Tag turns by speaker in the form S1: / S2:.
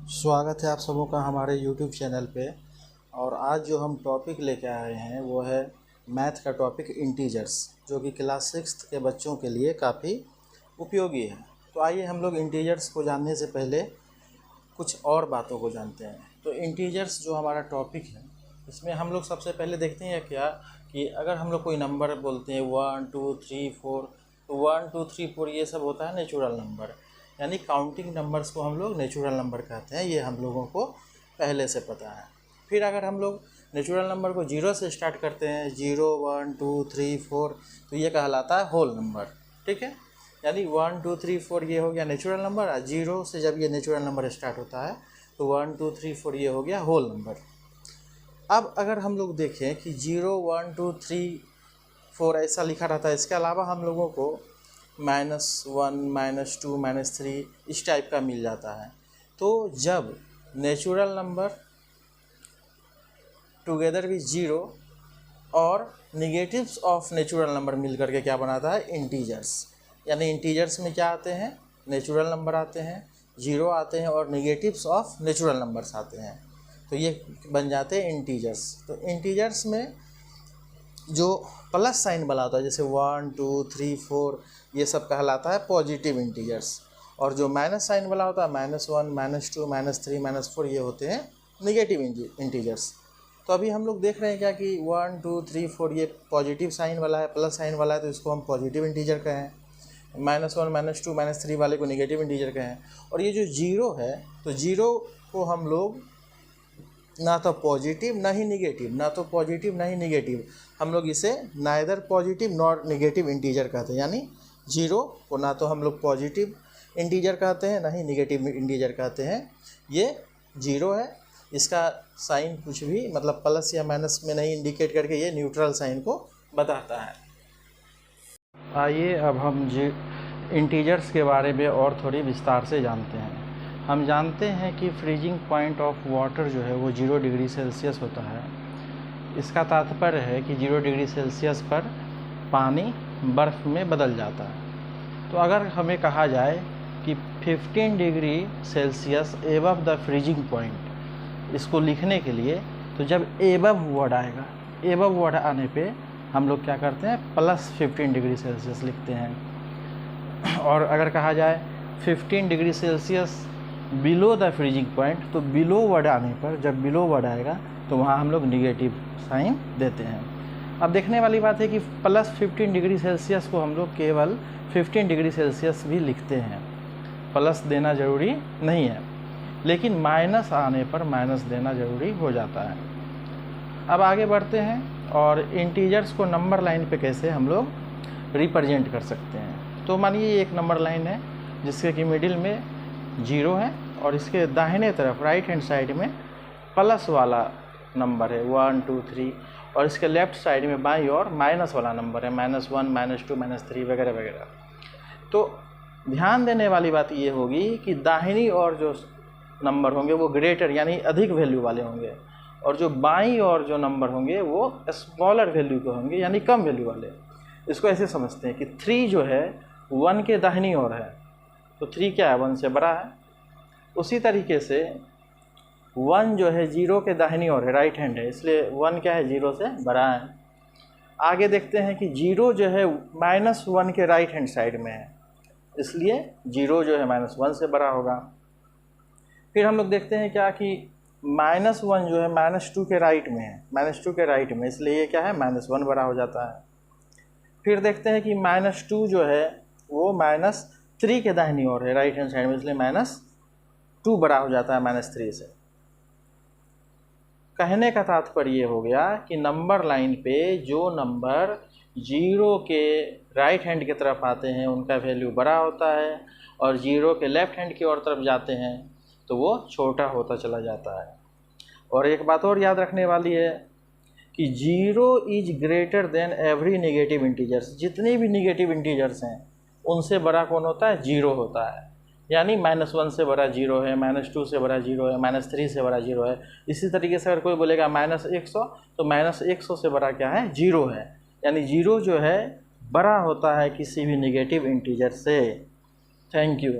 S1: स्वागत है आप सबों का हमारे YouTube चैनल पे। और आज जो हम टॉपिक लेके आए हैं वो है मैथ का टॉपिक इंटीजर्स, जो कि क्लास 6 के बच्चों के लिए काफ़ी उपयोगी है। तो आइए हम लोग इंटीजर्स को जानने से पहले कुछ और बातों को जानते हैं। तो इंटीजर्स जो हमारा टॉपिक है, इसमें हम लोग सबसे पहले देखते हैं क्या कि अगर हम लोग कोई नंबर बोलते हैं 1 2 3 4, तो 1 2 3 4 ये सब होता है नेचुरल नंबर, यानी काउंटिंग नंबर्स को हम लोग नेचुरल नंबर कहते हैं। ये हम लोगों को पहले से पता है। फिर अगर हम लोग नेचुरल नंबर को 0 से स्टार्ट करते हैं, 0 1 2 3 4, तो ये कहलाता है होल नंबर। ठीक है, यानी 1 2 3 4 ये हो गया नेचुरल नंबर, और 0 से जब ये नेचुरल नंबर स्टार्ट होता है तो 1 2 3 4 ये हो गया होल नंबर। अब अगर हम लोग देखें कि 0 1 2 3 4 ऐसा लिखा रहता है, इसके अलावा हम लोगों को -1 -2 -3 इस टाइप का मिल जाता है। तो जब नेचुरल नंबर टुगेदर विथ 0 और निगेटिव्स ऑफ नेचुरल नंबर मिल करके क्या बनाता है, इंटीजर्स। यानी इंटीजर्स में क्या आते हैं, नेचुरल नंबर आते हैं, 0 आते हैं और निगेटिव्स ऑफ नेचुरल नंबर्स आते हैं, तो ये बन जाते हैं इंटीजर्स। तो इंटीजर्स में जो प्लस साइन वाला होता है, जैसे 1 2 3 4, ये सब कहलाता है पॉजिटिव इंटीजर्स। और जो माइनस साइन वाला होता है, -1 -2 -3 -4, ये होते हैं निगेटिव इंटीजर्स। तो अभी हम लोग देख रहे हैं क्या कि 1 2 3 4 ये पॉजिटिव साइन वाला है, प्लस साइन वाला है, तो इसको हम पॉजिटिव इंटीजर कहें। -1 -2 -3 वाले को निगेटिव इंटीजर कहें। और ये जो 0 है, तो 0 को हम लोग ना तो पॉजिटिव ना ही निगेटिव, ना तो पॉजिटिव ना ही निगेटिव, हम लोग इसे neither positive nor negative integer कहते हैं। यानी 0 को ना तो हम लोग पॉजिटिव इंटीजर कहते हैं ना ही निगेटिव इंटीजर कहते हैं। ये 0 है, इसका साइन कुछ भी मतलब प्लस या माइनस में नहीं इंडिकेट करके ये न्यूट्रल साइन को बताता है। आइए अब हम इंटीजर्स के बारे में और थोड़ी विस्तार से जानते हैं। हम जानते हैं कि फ्रीजिंग पॉइंट ऑफ वाटर जो है वो 0 डिग्री सेल्सियस होता है। इसका तात्पर्य है कि 0 डिग्री सेल्सियस पर पानी बर्फ़ में बदल जाता है। तो अगर हमें कहा जाए कि 15 degree Celsius above the freezing point, इसको लिखने के लिए तो जब एबव वर्ड आएगा, एबव वर्ड आने पे हम लोग क्या करते हैं, +15 डिग्री सेल्सियस लिखते हैं। और अगर कहा जाए 15 degree Celsius below the freezing point, तो बिलो वर्ड आने पर, जब बिलो वर्ड आएगा तो वहाँ हम लोग निगेटिव साइन देते हैं। अब देखने वाली बात है कि +15 डिग्री सेल्सियस को हम लोग केवल 15 डिग्री सेल्सियस भी लिखते हैं, प्लस देना ज़रूरी नहीं है, लेकिन माइनस आने पर माइनस देना ज़रूरी हो जाता है। अब आगे बढ़ते हैं और इंटीजर्स को नंबर लाइन पे कैसे हम लोग रिप्रेजेंट कर सकते हैं। तो मानिए एक नंबर लाइन है जिसके कि मिडिल में 0 है और इसके दाहिने तरफ राइट हैंड साइड में प्लस वाला नंबर है 1 2 3, और इसके लेफ़्ट साइड में बाईं ओर माइनस वाला नंबर है -1 -2 -3 वगैरह वगैरह। तो ध्यान देने वाली बात ये होगी कि दाहिनी ओर जो नंबर होंगे वो ग्रेटर यानी अधिक वैल्यू वाले होंगे, और जो बाईं ओर जो नंबर होंगे वो स्मॉलर वैल्यू के होंगे यानी कम वैल्यू वाले। इसको ऐसे समझते हैं कि 3 जो है 1 के दाहिनी ओर है, तो 3 क्या है, 1 से बड़ा है। उसी तरीके से 1 जो है 0 के दाहिनी ओर है, राइट हैंड है, इसलिए 1 क्या है, 0 से बड़ा है। आगे देखते हैं कि 0 जो है -1 के राइट हैंड साइड में है, इसलिए 0 जो है -1 से बड़ा होगा। फिर हम लोग देखते हैं क्या कि -1 जो है -2 के राइट में है, -2 के राइट में, इसलिए ये क्या है, -1 बड़ा हो जाता है। फिर देखते हैं कि -2 जो है वो -3 के दाहिनी ओर है, राइट हैंड साइड में, इसलिए -2 बड़ा हो जाता है -3 से। कहने का तात्पर्य ये हो गया कि नंबर लाइन पे जो नंबर 0 के राइट हैंड की तरफ आते हैं उनका वैल्यू बड़ा होता है, और 0 के लेफ्ट हैंड की ओर तरफ जाते हैं तो वो छोटा होता चला जाता है। और एक बात और याद रखने वाली है कि 0 is greater than every negative integers. जितने भी नेगेटिव इंटीजर्स हैं उनसे बड़ा कौन होता है, 0 होता है। यानी -1 से बड़ा 0 है, -2 से बड़ा 0 है, -3 से बड़ा 0 है। इसी तरीके से अगर कोई बोलेगा -100, तो -100 से बड़ा क्या है, 0 है। यानी 0 जो है बड़ा होता है किसी भी नेगेटिव इंटीजर से। Thank you.